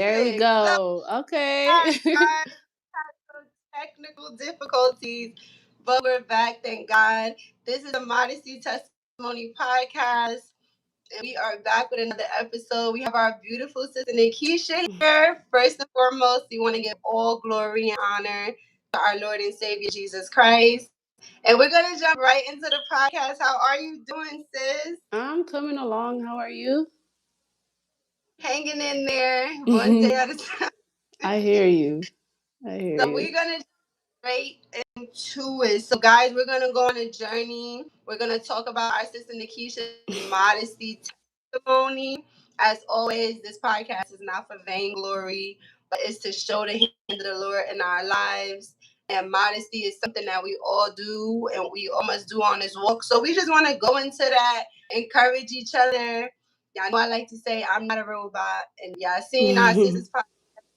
There we music. So go. Okay. I had some technical difficulties, but we're back, thank God. This is the Modesty Testimony Podcast, and we are back with another episode. We have our beautiful sister Nikisha here. First and foremost, we want to give all glory and honor to our Lord and Savior Jesus Christ. And we're gonna jump right into the podcast. How are you doing, sis? I'm coming along. How are you? Hanging in there, one day at a time. I hear you. I hear So you. we're gonna straight into it. So, guys, we're gonna go on a journey. We're gonna talk about our sister Nikisha's modesty testimony. As always, this podcast is not for vainglory, but it's to show the hand of the Lord in our lives. And modesty is something that we all do and we all must do on this walk. So we just want to go into that, encourage each other. Y'all know I like to say I'm not a robot, and y'all seen our sister's podcast.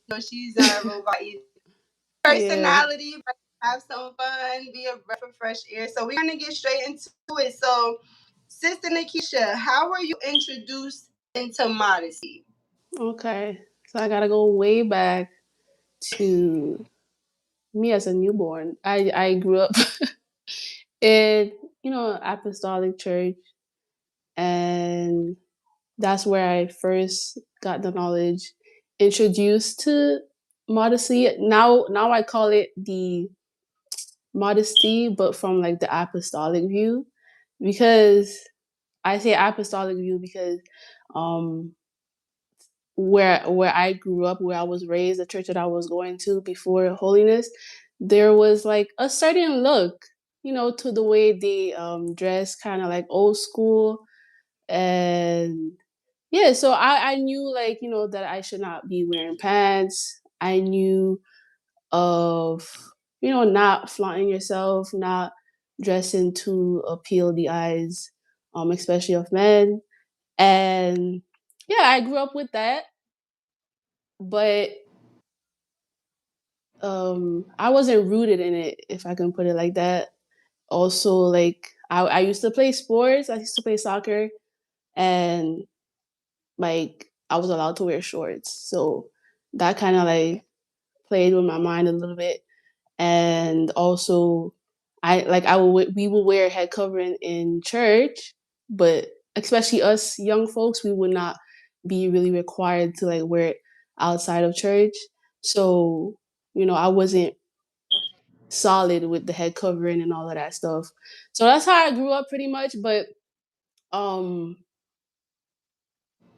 No, she's not a robot either. Personality, but have some fun, be a breath of fresh air. So we're gonna get straight into it. So, Sister Nikisha, how were you introduced into modesty? Okay. So I gotta go way back to me as a newborn. I grew up in, apostolic church, and that's where I first got the knowledge, introduced to modesty. Now I call it the modesty, but from like the apostolic view, because I say apostolic view because um where I grew up, where I was raised, the church that I was going to before holiness, there was like a certain look, to the way they dress, kind of like old school. And yeah, so I knew, like, that I should not be wearing pants. I knew of, not flaunting yourself, not dressing to appeal the eyes, especially of men. And yeah, I grew up with that, but I wasn't rooted in it, if I can put it like that. Also, like, I used to play sports. I used to play soccer, and like I was allowed to wear shorts, so that kind of like played with my mind a little bit. And also, we would wear head covering in church, but especially us young folks, we would not be really required to like wear it outside of church. So, I wasn't solid with the head covering and all of that stuff. So that's how I grew up pretty much. But um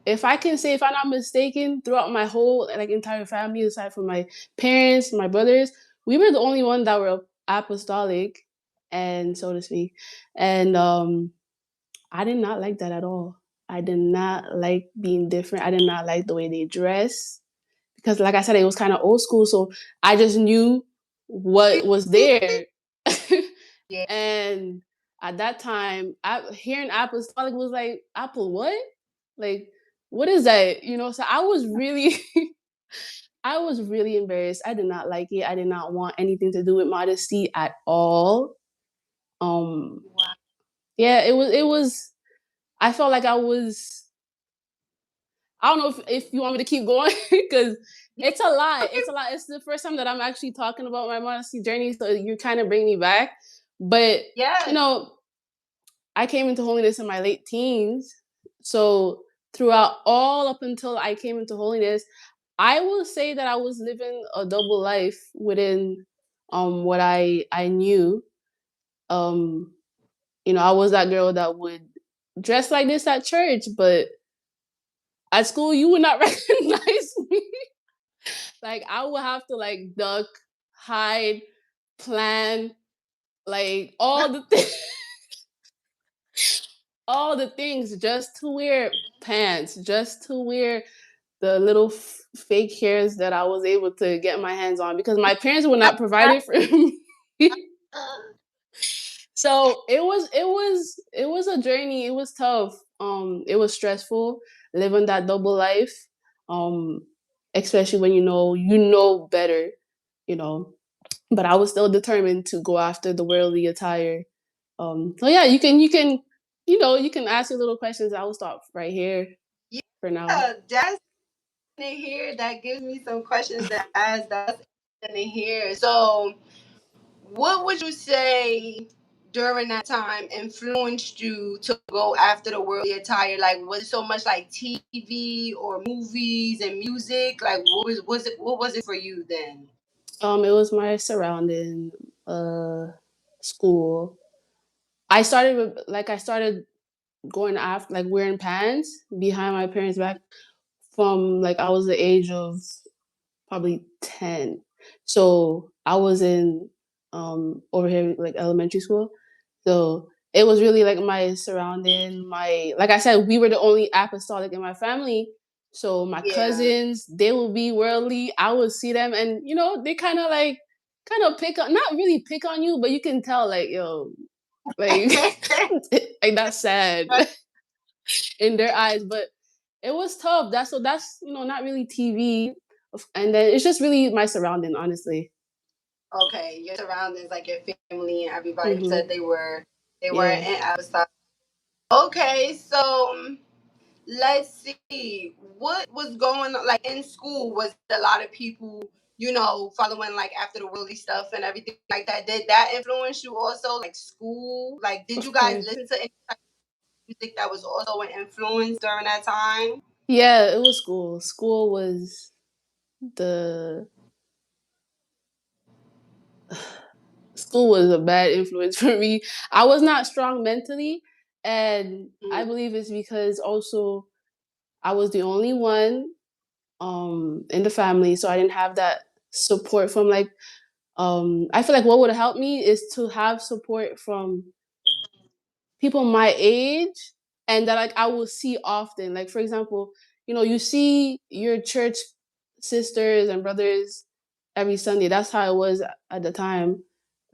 if I can say, if I'm not mistaken, throughout my whole like entire family, aside from my parents, my brothers, we were the only one that were apostolic, and so to speak. And I did not like that at all. I did not like being different. I did not like the way they dress, because, like I said, it was kind of old school. So I just knew what was there. Yeah. And at that time, hearing apostolic was like, Apple what? Like, what is that? So I was really, I was really embarrassed. I did not like it. I did not want anything to do with modesty at all. Um, Wow. yeah, it was. I felt like I was. I don't know if you want me to keep going, because it's a lot. It's a lot. It's the first time that I'm actually talking about my modesty journey, so you kind of bring me back. But Yes. I came into holiness in my late teens. So throughout all up until I came into holiness, I will say that I was living a double life within what I knew. Um, I was that girl that would dress like this at church, but at school you would not recognize me. Like, I would have to like duck, hide, plan, like all the things just to wear pants, just to wear the little fake hairs that I was able to get my hands on, because my parents would not provide it for me. So it was a journey. It was tough. It was stressful living that double life. Um, Especially when you know better, you know. But I was still determined to go after the worldly attire. So yeah, you can ask your little questions. I will stop right here Yeah, for now. that's in here. That gives me some questions to ask. That's interesting to hear. So, what would you say during that time influenced you to go after the worldly attire? Like, was it so much like TV or movies and music? Like, what was it for you then? It was my surrounding, school. I started going after like wearing pants behind my parents' back from like I was the age of probably 10. So I was in over here like elementary school. So it was really like my surrounding, my like I said, we were the only apostolic in my family. So my Yeah. cousins, they would be worldly. I would see them and they kind of pick on not really pick on you, but you can tell like, yo, like like that's sad in their eyes. But it was tough. That's not really TV. And then it's just really my surrounding, honestly. Okay, your surroundings, like your family and everybody who Hmm. said they weren't Yeah, in apostolic. Okay, so let's see what was going on like in school. Was a lot of people following like after the worldly stuff and everything like that? Did that influence you also, like school? Like, did you of guys course. listen to any type of music that was also an influence during that time? Yeah, it was school. School was the school was a bad influence for me. I was not strong mentally, and I Mm. believe it's because also I was the only one in the family, so I didn't have that support from like I feel like what would have helped me is to have support from people my age and that like I will see often. Like for example, you see your church sisters and brothers every Sunday. That's how it was at the time.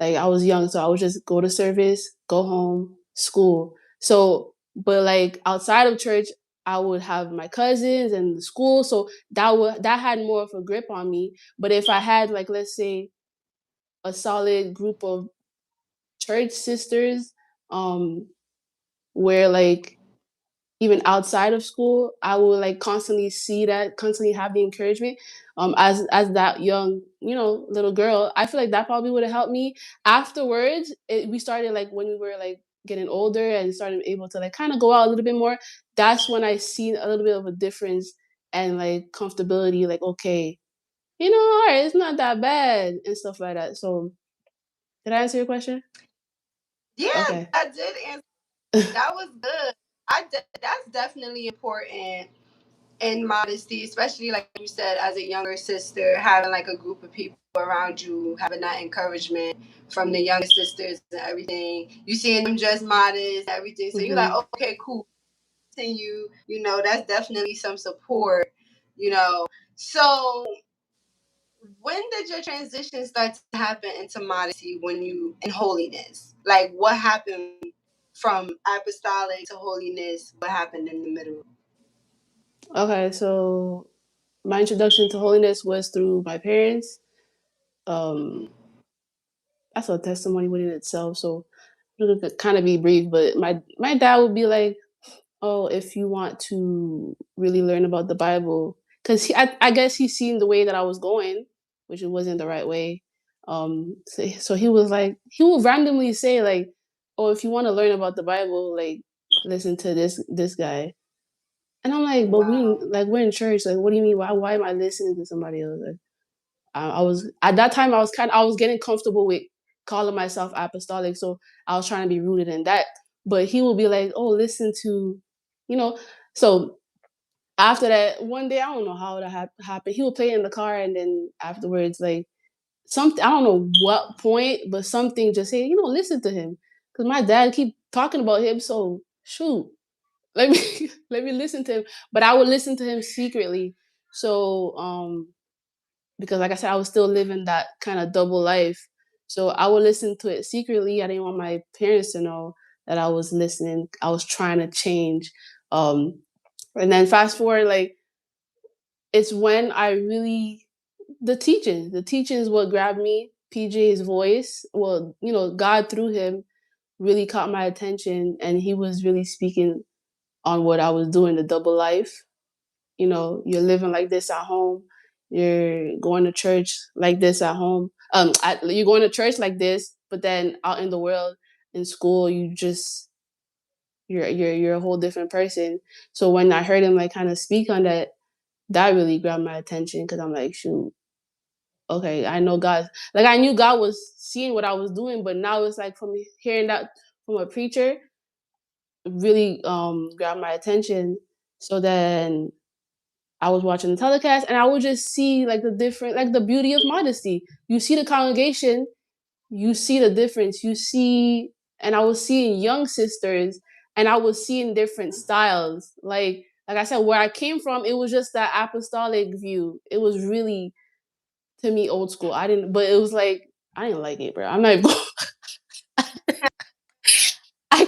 Like I was young, so I would just go to service, go home, school. So, but like outside of church, I would have my cousins and the school. So that had more of a grip on me. But if I had like let's say a solid group of church sisters, um, where like even outside of school I would like constantly see that, constantly have the encouragement as that young little girl. I feel like that probably would have helped me. Afterwards we started like when we were like getting older and started able to like kind of go out a little bit more. That's when I seen a little bit of a difference and like comfortability, like okay, all right, it's not that bad and stuff like that. So did I answer your question? Yeah, Okay. that did answer. That was good. That's definitely important in modesty, especially like you said, as a younger sister, having like a group of people around you, having that encouragement from the younger sisters and everything. You seeing them dress modest, everything. So you're like, Hmm. okay, cool. Continue. That's definitely some support. You know. So when did your transition start to happen into modesty? When you in holiness, like what happened from apostolic to holiness? What happened in the middle? Okay, so my introduction to holiness was through my parents. Um, that's a testimony within itself. So it'll kind of be brief, but my dad would be like, "Oh, if you want to really learn about the Bible, because I guess he's seen the way that I was going, which it wasn't the right way. So he was like, he would randomly say like, "Oh, if you want to learn about the Bible, like listen to this guy." And I'm like, "But Wow. we're in church. Like, what do you mean? Why am I listening to somebody else?" Like, I was at that time I was getting comfortable with calling myself apostolic, so I was trying to be rooted in that. But he will be like, "Oh, listen to," you know. So after that, one day I don't know how that happened. He would play it in the car, and then afterwards, like something I don't know what point, but something just say, listen to him, because my dad keep talking about him. So shoot, let me let me listen to him. But I would listen to him secretly. So because like I said, I was still living that kind of double life. So I would listen to it secretly. I didn't want my parents to know that I was listening. I was trying to change. Um, and then fast forward, like it's when I really the teaching is what grabbed me. PJ's voice, well, God through him really caught my attention, and he was really speaking on what I was doing, the double life. you're living like this at home. You're going to church like this at home. You're going to church like this, but then out in the world, in school, you're a whole different person. So when I heard him like kind of speak on that, that really grabbed my attention because I'm like, shoot, okay, I know God. Like I knew God was seeing what I was doing, but now it's like from hearing that from a preacher, really grabbed my attention. So then I was watching the telecast and I would just see like the beauty of modesty. You see the congregation, you see the difference. And I was seeing young sisters and I was seeing different styles. Like I said, where I came from, it was just that apostolic view. It was really, to me, old school. But it was like, I didn't like it, bro. I'm not even I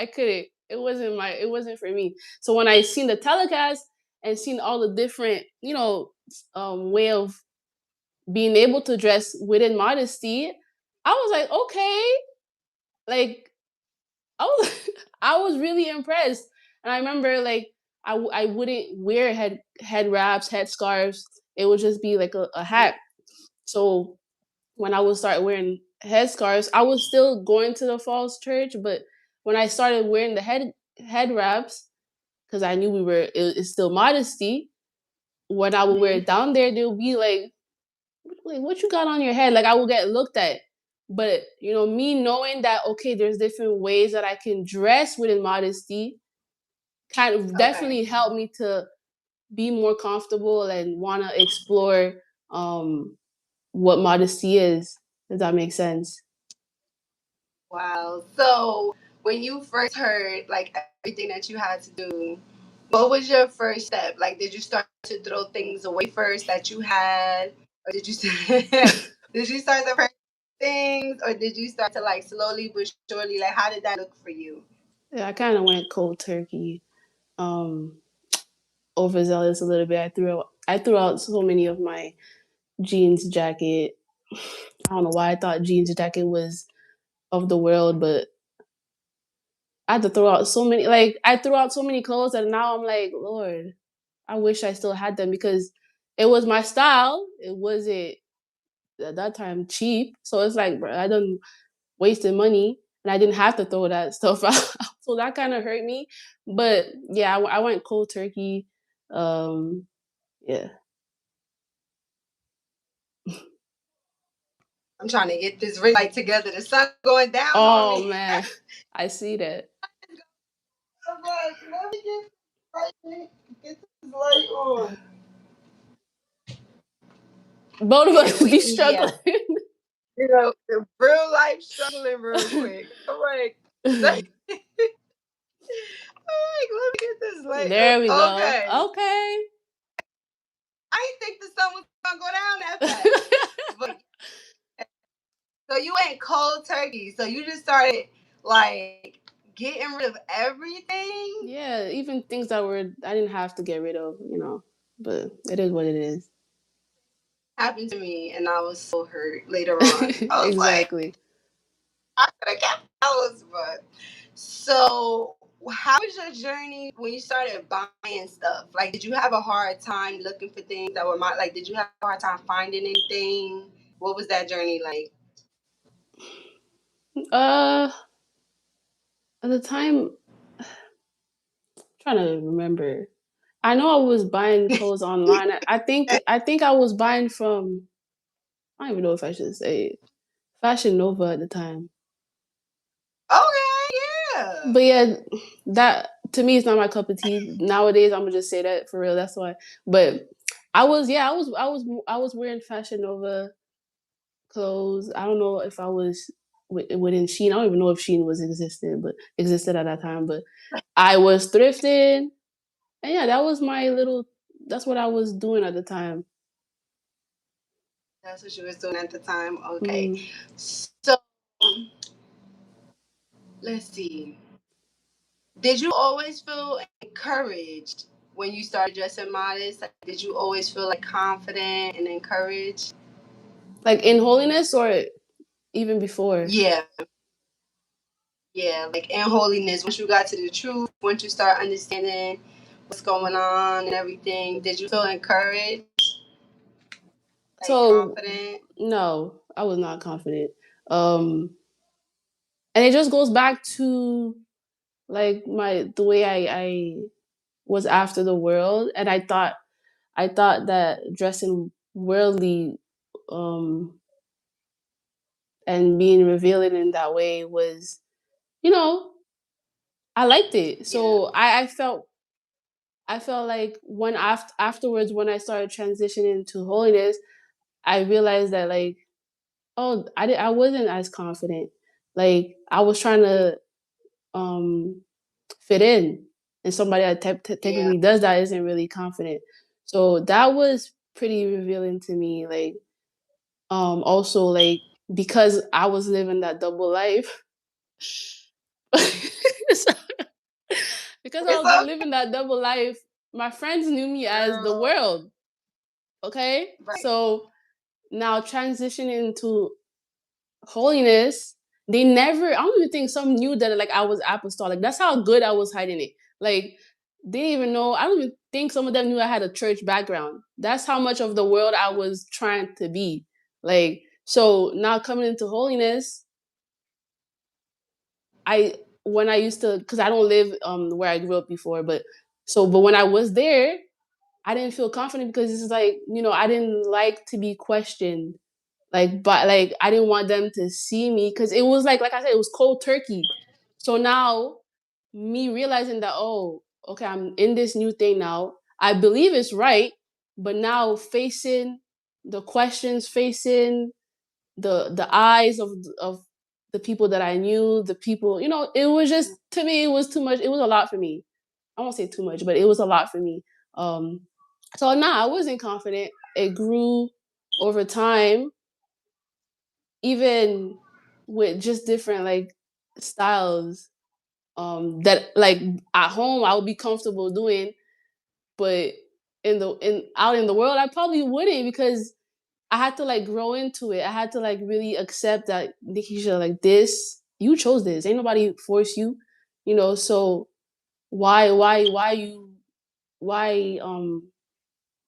couldn't. It wasn't for me. So when I seen the telecast and seen all the different, way of being able to dress within modesty, I was like, okay, like I was really impressed. And I remember like I wouldn't wear head wraps, head scarves. It would just be like a hat. So when I would start wearing headscarves, I was still going to the falls church, but when I started wearing the head wraps, because I knew it's still modesty. When I would wear it down there, they'll be like, what you got on your head? Like I will get looked at. But me knowing that okay, there's different ways that I can dress within modesty, kind of definitely helped me to be more comfortable and want to explore what modesty is. Does that make sense? Wow. So when you first heard like everything that you had to do, what was your first step? Like, did you start to throw things away first that you had, or did you did you start to purchase things, or did you start to like slowly but surely? Like, how did that look for you? Yeah, I kind of went cold turkey, um, overzealous a little bit. I threw out so many of my jeans jacket. I don't know why I thought jeans jacket was of the world, but I had to throw out so many. Like I threw out so many clothes that now I'm like, Lord, I wish I still had them because it was my style. It wasn't at that time cheap, so it's like, bro, I done wasted money and I didn't have to throw that stuff out. So that kind of hurt me. But yeah, I went cold turkey. Um, yeah. I'm trying to get this ring light together. The sun going down on Oh me. man, I see that. I'm like, let me get this light on. Both of Yeah, us be struggling. the real life struggling real quick. I'm like, let me get this light. There we go. Okay. Okay. I didn't think the sun was gonna go down that fast. But so you went cold turkey. So you just started like getting rid of everything. Yeah, even things that I didn't have to get rid of, but it is what it is. Happened to me, and I was so hurt later on. I was like, Exactly. I could have kept those, but so how was your journey when you started buying stuff? Like, did you have a hard time looking for things that were like? Did you have a hard time finding anything? What was that journey like? Uh, at the time, trying to remember. I know I was buying clothes online. I think I was buying from. I don't even know if I should say it. Fashion Nova at the time. Okay, yeah. But yeah, that to me is not my cup of tea. Nowadays, I'm gonna just say that for real. That's why. But I was wearing Fashion Nova clothes. I don't know if I was within Shein. I don't even know if Shein existed at that time. But I was thrifting, and yeah, that was my little. That's what I was doing at the time. That's what she was doing at the time. Okay. Mm. So let's see. Did you always feel encouraged when you started dressing modest? Like, did you always feel like confident and encouraged? Like in holiness, or even before. Yeah. Yeah, like in holiness, once you got to the truth, once you start understanding what's going on and everything, did you feel encouraged? Like So confident? no, I was not confident. And it just goes back to like the way I was after the world, and I thought that dressing worldly um and being revealing in that way was, you know, I liked it. Yeah. So I felt like when afterwards, when I started transitioning to holiness, I realized that like, oh, I wasn't as confident. Like I was trying to um fit in, and somebody that Yeah. technically does that isn't really confident. So that was pretty revealing to me. Like also like because I was living that double life. So, because I It's was okay, living that double life, my friends knew me as the girl. world. Okay, Right. so now transitioning to holiness, they never, I don't even think some knew that like I was apostolic. That's how good I was hiding it. Like they didn't even know. I don't even think some of them knew I had a church background. That's how much of the world I was trying to be. Like so now coming into holiness, I when I used to, because I don't live where I grew up before, but when I was there, I didn't feel confident because it's like, I didn't like to be questioned. But like I didn't want them to see me because it was like I said, it was cold turkey. So now me realizing that, oh, okay, I'm in this new thing now. I believe it's right, but now facing the questions, facing the eyes of the people that I knew, the people, it was just, to me, it was too much. It was a lot for me. I won't say too much, but it was a lot for me. Um, so I wasn't confident. It grew over time, even with just different like styles that like at home I would be comfortable doing, but in out in the world I probably wouldn't, because I had to like grow into it. I had to like really accept that, Nikisha, like this, you chose this. Ain't nobody force you, so why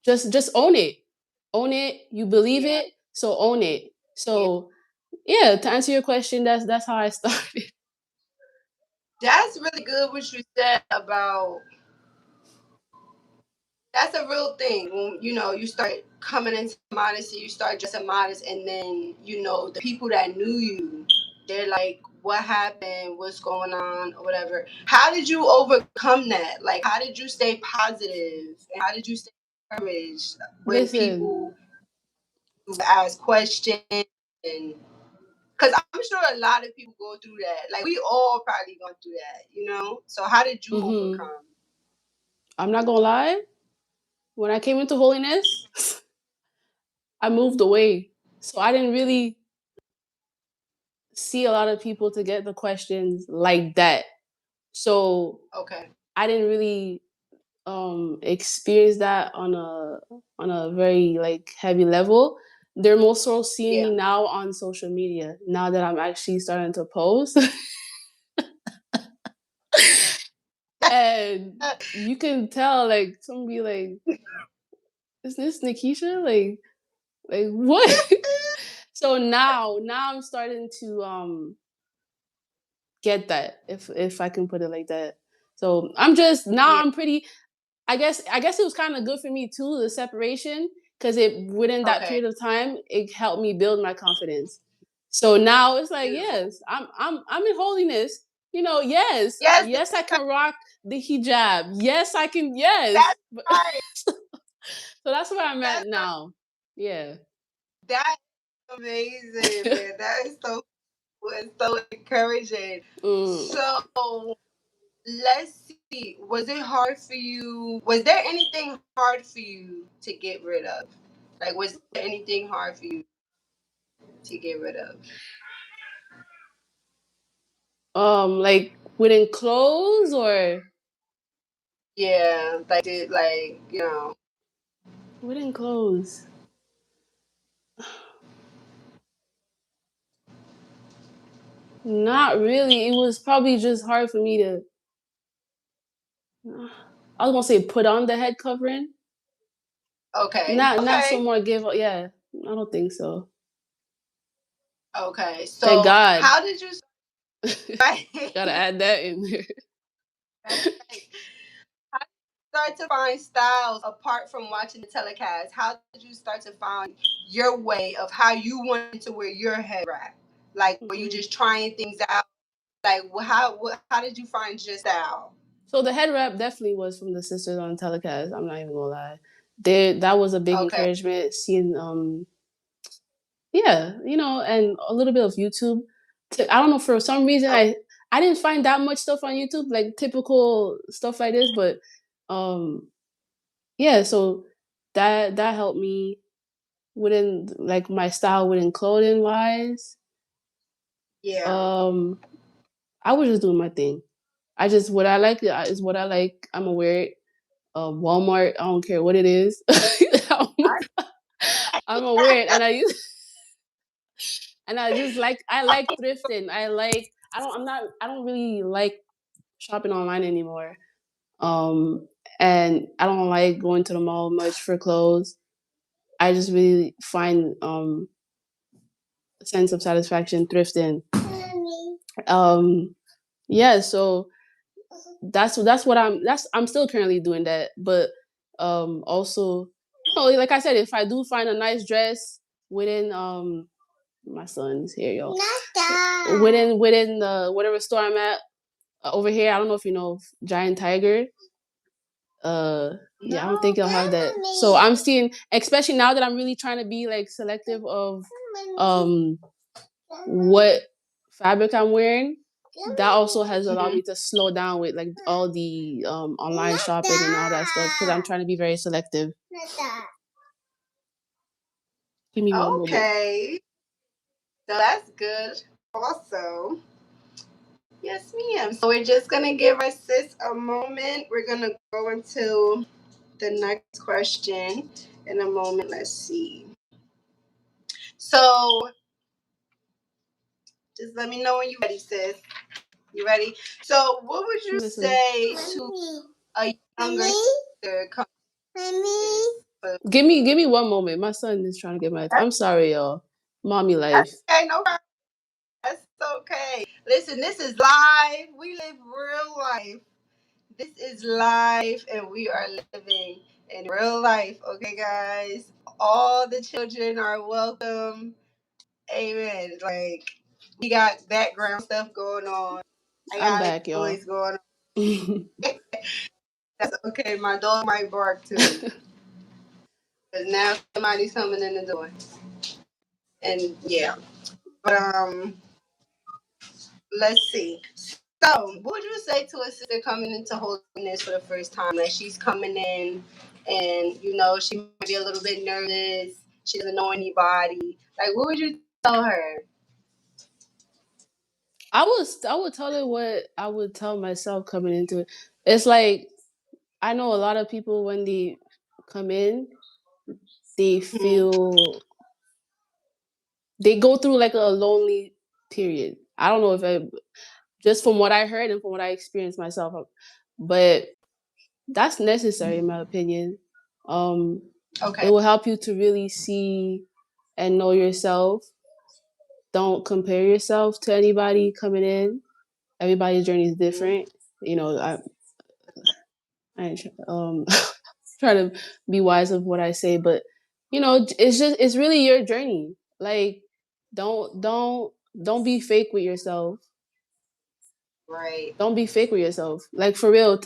just own it. Own it. You believe Yeah. it, so own it. Yeah. So yeah, to answer your question, that's how I started. That's really good what you said about, that's a real thing. When you start coming into modesty, you start dressing modest, and then the people that knew you, they're like, "What happened? What's going on? Or whatever." How did you overcome that? Like, how did you stay positive, and how did you stay encouraged when Listen, people ask questions? And because I'm sure a lot of people go through that. Like, we all probably gone through that. So how did you hmm overcome? I'm not gonna lie. When I came into holiness, I moved away. So I didn't really see a lot of people to get the questions like that. So Okay. I didn't really experience that on a very like heavy level. They're more so seeing me Yeah. now on social media, now that I'm actually starting to post. And you can tell, like, some be like, is this Nikisha? Like what? So now I'm starting to get that, if I can put it like that. So I'm just now Yeah. I'm pretty. I guess it was kind of good for me too, the separation, because it within that Okay. period of time it helped me build my confidence. So now it's like, Beautiful. yes, I'm in holiness. Yes, Yes, yes, I can rock the hijab. Yes, I can. Yes, that's right. so that's where I'm at That's right. now. Yeah. That's amazing, man. That is so encouraging. Mm. So let's see. Was it hard for you? Was there anything hard for you to get rid of? Like, was there anything hard for you to get rid of? Like within clothes or Yeah, like did like. within clothes. Not really. It was probably just hard for me to. I was gonna say put on the head covering. Okay. Not so more give up. Yeah, I don't think so. Okay. So thank God. How did you Gotta add that in there. That's right. How did you start to find styles apart from watching the telecast? How did you start to find your way of how you wanted to wear your head wrap? Like, were you just trying things out? Like, how did you find your style? So the head wrap definitely was from the sisters on telecast. I'm not even gonna lie. That was a big encouragement. Seeing yeah, and a little bit of YouTube. I don't know, for some reason I didn't find that much stuff on YouTube, like typical stuff like this, but yeah, so that helped me within like my style within clothing wise. Yeah. I was just doing my thing. What I like is what I like. I'm gonna wear it. Walmart, I don't care what it is. I'm gonna wear it, and I just I like thrifting. I don't really like shopping online anymore. And I don't like going to the mall much for clothes. I just really find a sense of satisfaction thrifting. Yeah, so I'm still currently doing that, but also, like I said, if I do find a nice dress within my son's here, yo, within the whatever store I'm at over here, I don't know if you know Giant Tiger. Yeah, I don't think I'll have that. So I'm seeing, especially now that I'm really trying to be like selective of what fabric I'm wearing. That also has allowed me to slow down with like all the online shopping and all that stuff, because I'm trying to be very selective. Give me one moment. Okay. So that's good. Also, yes, ma'am. So we're just gonna give our sis a moment. We're gonna go into the next question in a moment. Let's see. So just let me know when you're ready, sis. You ready? So what would you say to a younger sister Give me one moment. My son is trying to get my. I'm sorry, y'all. Mommy life. Okay, no problem. That's okay. Listen, this is live. We live real life. This is live, and we are living in real life. Okay, guys. All the children are welcome. Amen. Like, we got background stuff going on. I'm back, y'all. Noise going on. That's okay. My dog might bark too. Because now somebody's coming in the door. And yeah. But let's see. So, what would you say to a sister coming into holiness for the first time? Like, she's coming in and, she might be a little bit nervous. She doesn't know anybody. Like, what would you tell her? I would tell her what I would tell myself coming into it. It's like, I know a lot of people, when they come in, they feel they go through like a lonely period. I don't know if just from what I heard and from what I experienced myself, but that's necessary in my opinion. Okay. It will help you to really see and know yourself. Don't compare yourself to anybody coming in. Everybody's journey is different. I try to be wise of what I say, but it's really your journey. Like, don't be fake with yourself. Right. Don't be fake with yourself. Like, for real,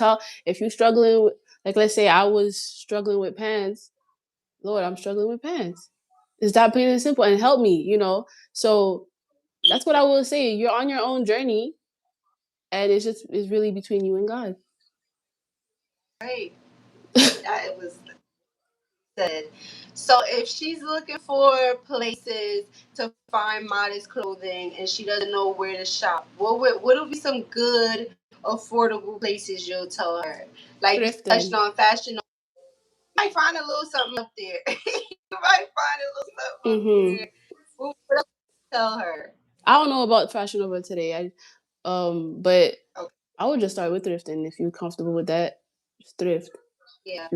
if you're struggling with, like, let's say I was struggling with pants. Lord, I'm struggling with pants. It's that plain and simple, and help me, So that's what I will say. You're on your own journey, and it's really between you and God. Right. That was said. So if she's looking for places to find modest clothing and she doesn't know where to shop, what would be some good, affordable places you'll tell her? Like, you touched on fashion. You might find a little something up there. You might find a little something up there. What would you tell her? I don't know about Fashion Over today. But I would just start with thrifting if you're comfortable with that. thrift. Yeah.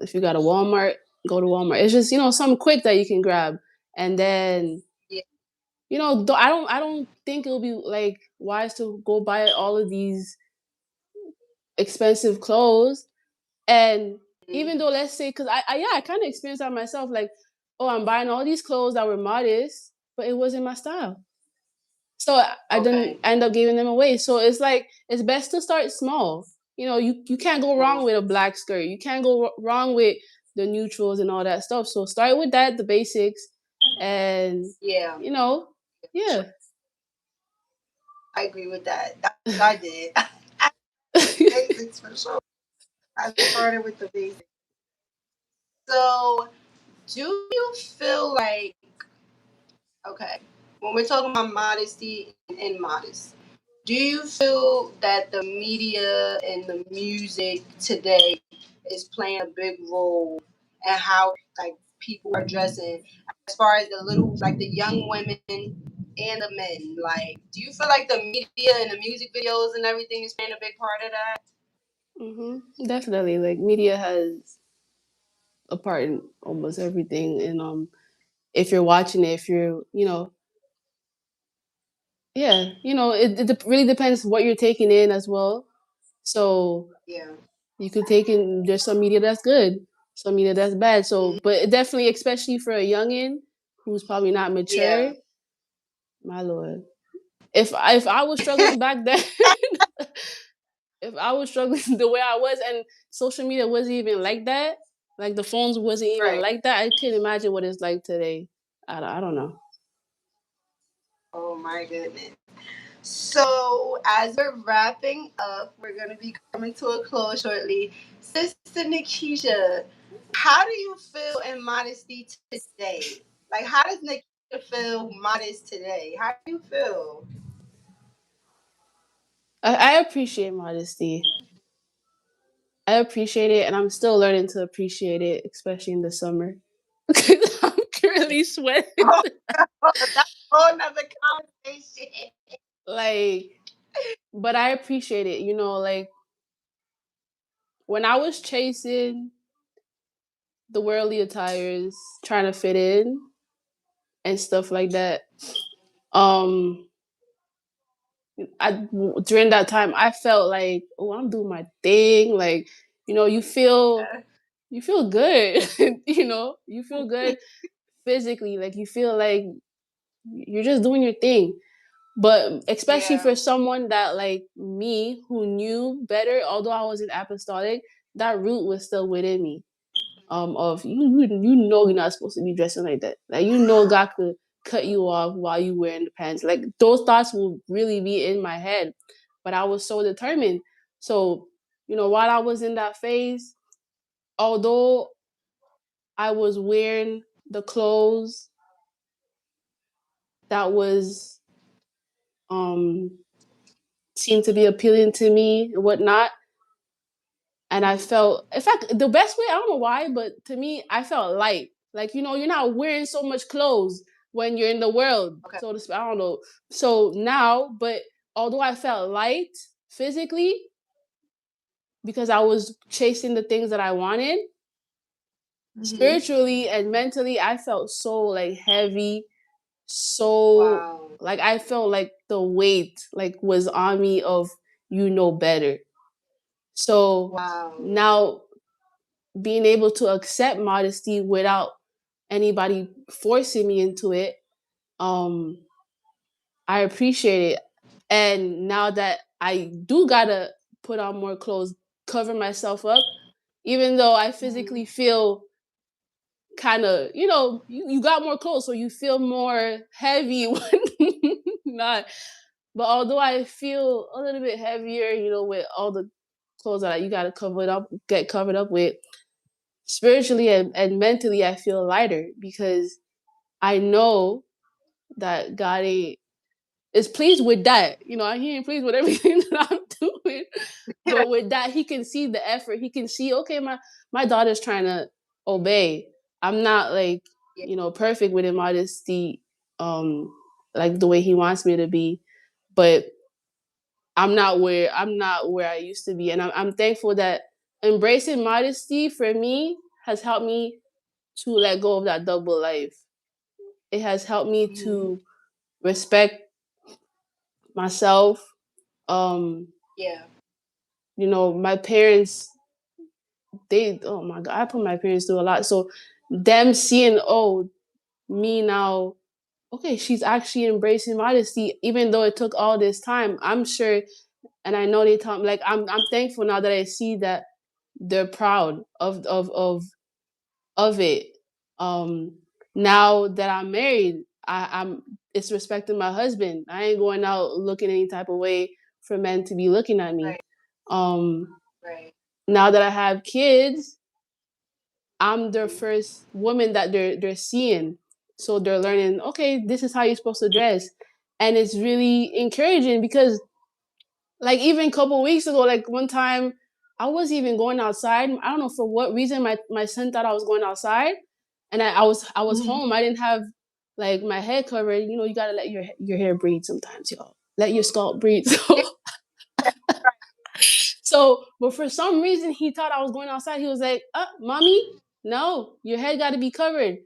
If you got a Walmart, go to Walmart. It's just, something quick that you can grab. And then, Yeah. I don't think it'll be like wise to go buy all of these expensive clothes. And even though, let's say, because I kind of experienced that myself, like, oh, I'm buying all these clothes that were modest, but it wasn't my style. So I didn't end up giving them away. So it's like, it's best to start small. You can't go wrong with a black skirt. You can't go wrong with the neutrals and all that stuff. So start with that, the basics, and Yeah. Yeah. I agree with that. That's what I did. Basics for sure. I started with the basics. So, do you feel like, okay, when we're talking about modesty and modest, do you feel that the media and the music today is playing a big role in how like people are dressing, as far as the young women and the men? Like, do you feel like the media and the music videos and everything is playing a big part of that? Definitely. Like, media has a part in almost everything, and if you're watching it, if you're, yeah, it really depends what you're taking in as well. So Yeah. you could take in, there's some media that's good, some media that's bad. So, but it definitely, especially for a youngin who's probably not mature, my lord. If I was struggling back then, if I was struggling the way I was, and social media wasn't even like that, like the phones wasn't even like that, I can't imagine what it's like today. I don't know. Oh my goodness. So, as we're wrapping up, we're going to be coming to a close shortly. Sister Nikisha, how do you feel in modesty today? Like, how does Nikisha feel modest today? How do you feel? I appreciate modesty. I appreciate it, and I'm still learning to appreciate it, especially in the summer. I'm currently sweating. Oh, that's a whole nother conversation. Like, but I appreciate it. Like, when I was chasing the worldly attires, trying to fit in and stuff like that, um, during that time I felt like, oh, I'm doing my thing. Like, you feel good. You feel good physically. Like, you feel like you're just doing your thing. But especially for someone that like me, who knew better, although I wasn't apostolic, that root was still within me. Of you're not supposed to be dressing like that. Like, God could cut you off while you wearing the pants. Like, those thoughts will really be in my head. But I was so determined. So, while I was in that phase, although I was wearing the clothes that was seemed to be appealing to me and whatnot, and I felt, in fact, the best way, I don't know why, but to me, I felt light. Like, you're not wearing so much clothes when you're in the world, so to speak. I don't know. So now, but although I felt light physically because I was chasing the things that I wanted, spiritually and mentally, I felt so like heavy, so like I felt like the weight like was on me of better. So now, being able to accept modesty without anybody forcing me into it, um I appreciate it. And now that I do gotta put on more clothes, cover myself up, even though I physically feel kind of, you got more clothes, so you feel more heavy when not. But although I feel a little bit heavier, with all the clothes that you gotta get covered up with, spiritually and mentally, I feel lighter because I know that God is pleased with that. He ain't pleased with everything that I'm doing. But with that, he can see the effort. He can see, okay, my daughter's trying to obey. I'm not like, perfect with modesty, like the way he wants me to be. But I'm not where I used to be, and I'm thankful that embracing modesty for me has helped me to let go of that double life. It has helped me to respect myself. Yeah. My parents, oh my God, I put my parents through a lot. So them seeing, me now, okay, she's actually embracing modesty, even though it took all this time. I'm sure, and I know they taught me, like, I'm thankful now that I see that they're proud of it. Now that I'm married, I'm it's respecting my husband. I ain't going out looking any type of way for men to be looking at me. Right. Um, Right. Now that I have kids, I'm their first woman that they're seeing. So they're learning, okay, this is how you're supposed to dress. And it's really encouraging because, like, even a couple weeks ago, like one time I was even going outside. I don't know for what reason my son thought I was going outside. And I was home. I didn't have like my head covered. You gotta let your hair breathe sometimes, y'all. Let your scalp breathe. But for some reason, he thought I was going outside. He was like, mommy, no, your head got to be covered.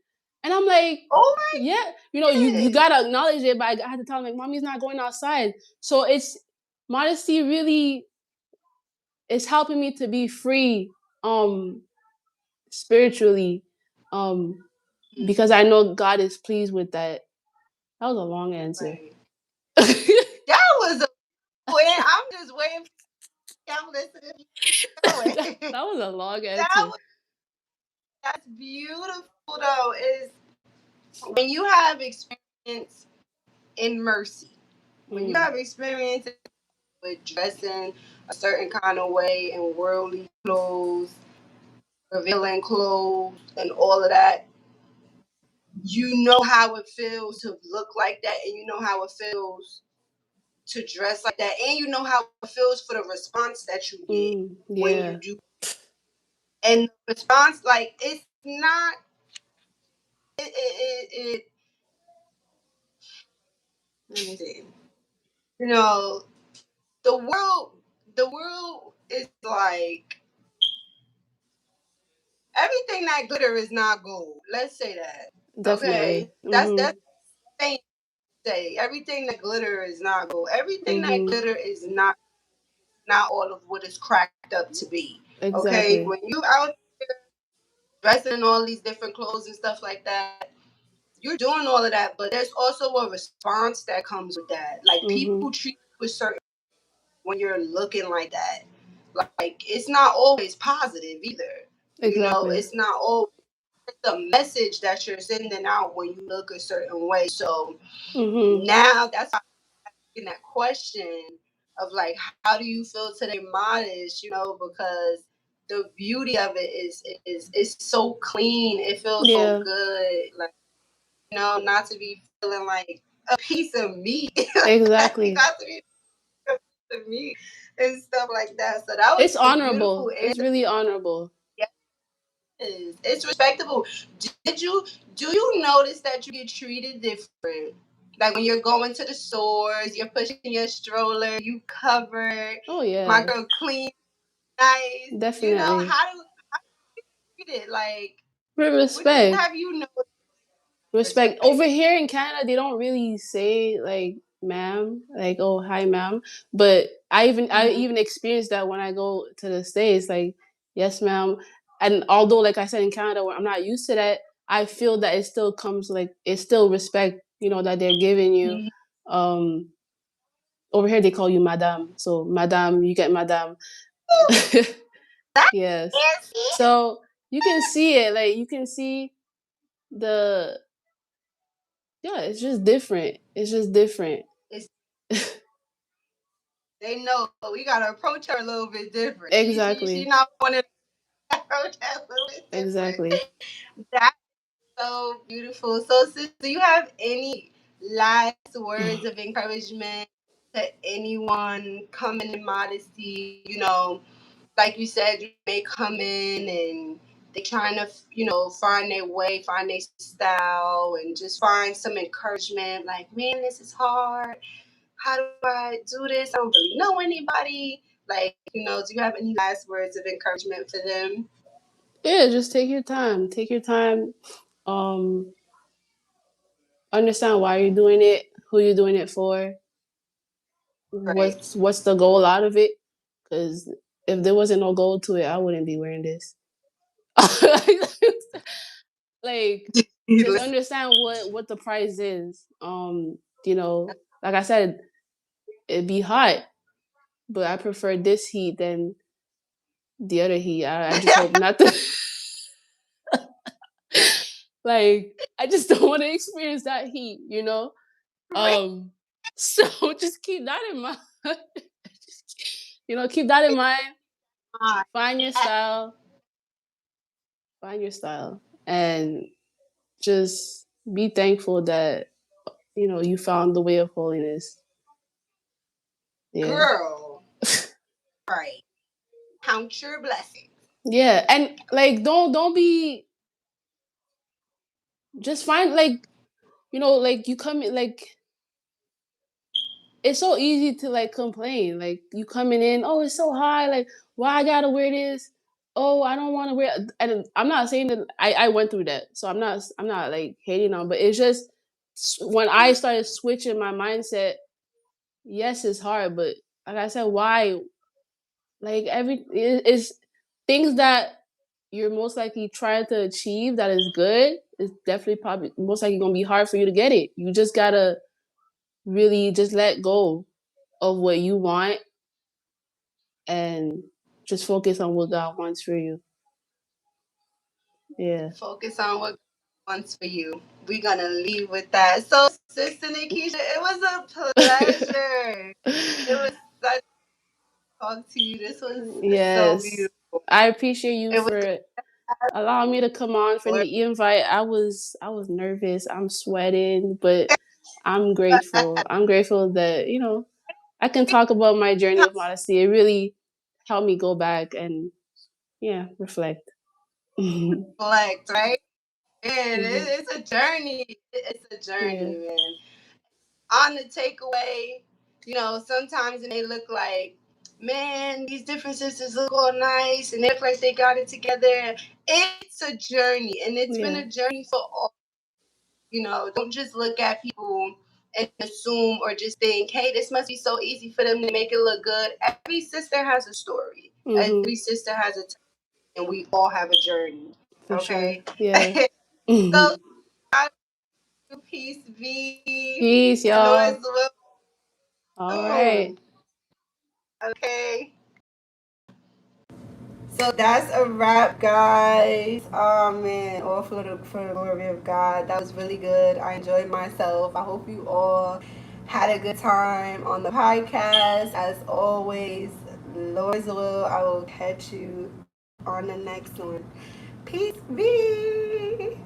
And I'm like, Oh my yeah, you got to acknowledge it, but I had to tell him, like, mommy's not going outside. So modesty really is helping me to be free, spiritually, because I know God is pleased with that. That was a long answer. Right. That was I'm just waiting for I'm listening. That was a long That answer. was, that's beautiful though. Is when you have experience in mercy, when you have experience with dressing a certain kind of way in worldly clothes, revealing clothes, and all of that, you know how it feels to look like that, and you know how it feels to dress like that, and you know how it feels for the response that you get when you Yeah. do. And the response, like, it's not. It let me see. You know, the world is like everything that glitter is not gold. Let's say that. Okay, Definitely. that's the thing. Say everything that glitter is not gold. Everything that glitter is not all of what is cracked up to be. Okay, Exactly. when you out dressing in all these different clothes and stuff like that, you're doing all of that, but there's also a response that comes with that. Like, people treat you a certain when you're looking like that. Like, it's not always positive either. Exactly. It's not always the message that you're sending out when you look a certain way. So now that's how I'm asking that question of, like, how do you feel today modest? Because the beauty of it is so clean. It feels so Yeah. good. Like, not to be feeling like a piece of meat. Like, Exactly. not to be a piece of meat and stuff like that. So that was It's a beautiful honorable. It's answer. really honorable. It's respectable. Did you do you notice that you get treated different? Like, when you're going to the stores, you're pushing your stroller, you covered, Oh my yeah. girl clean, nice. Definitely. How do you treat it? Like, With what respect. have you noticed? Respect. Respect. Over here in Canada, they don't really say like ma'am, like, oh hi ma'am. But I even experienced that when I go to the States, like, yes, ma'am. And although, like I said, in Canada where I'm not used to that, I feel that it still comes, like, it's still respect, that they're giving you. Um Over here they call you madame. So madame, you get madame. That Yes. is So you can see it, like you can see the yeah, it's just different. It's just different. it. They know we gotta approach her a little bit different. She Exactly. not one to approach her a little bit different. Exactly. That's so beautiful. So, sis, do you have any last words of encouragement to anyone coming in modesty? Like you said, you may come in and they trying to, find their way, find their style, and just find some encouragement. Like, man, this is hard. how do I do this? I don't really know anybody. Like, do you have any last words of encouragement for them? Yeah, just take your time. Take your time. Um, Understand why you're doing it, who you're doing it for, Right. what's the goal out of it. Because if there wasn't no goal to it, I wouldn't be wearing this. Like, just understand what the price is. Like I said, it'd be hot, but I prefer this heat than the other heat. I just hope not to. Like, I just don't want to experience that heat. Right. So just keep that in mind. Keep that in mind. Find your style. Find your style. And just be thankful that, you found the way of holiness. Yeah. Girl. Right. Count your blessings. Yeah. And like don't be just find like you come in like it's so easy to like complain. Like you coming in, oh, it's so high. Like, why I gotta wear this? Oh, I don't want to wear. And I'm not saying that I went through that, so I'm not like hating on. But it's just when I started switching my mindset. Yes, it's hard, but like I said, why? Like it's things that you're most likely trying to achieve that is good. It's definitely probably most likely gonna be hard for you to get it. You just gotta really just let go of what you want and just focus on what God wants for you. Yeah. Focus on what God wants for you. We're gonna leave with that. So, Sister Nikisha, it was a pleasure. It was such to talk to you. This was so Yes. beautiful. I appreciate you It was for allowing me to come on for the invite. I was nervous. I'm sweating, but I'm grateful. I'm grateful that, I can talk about my journey of modesty. It really helped me go back and reflect. reflect, right? Man, Mhm. it's a journey. It's a Yeah. journey, man. On the takeaway, sometimes it may look like, man, these different sisters look all nice and they look like they got it together. It's a journey, and it's been Yeah. a journey for all. Don't just look at people and assume or just think, hey, this must be so easy for them to make it look good. Every sister has a story. Mhm. Every sister has a time, and we all have a journey. For sure. Okay? Yeah. So, peace be. Peace, I know y'all. it's a little All right. soon. Okay. So that's a wrap, guys. Oh man, all for the glory of God. That was really good. I enjoyed myself. I hope you all had a good time on the podcast. As always, Lord's will, I will catch you on the next one. Peace be.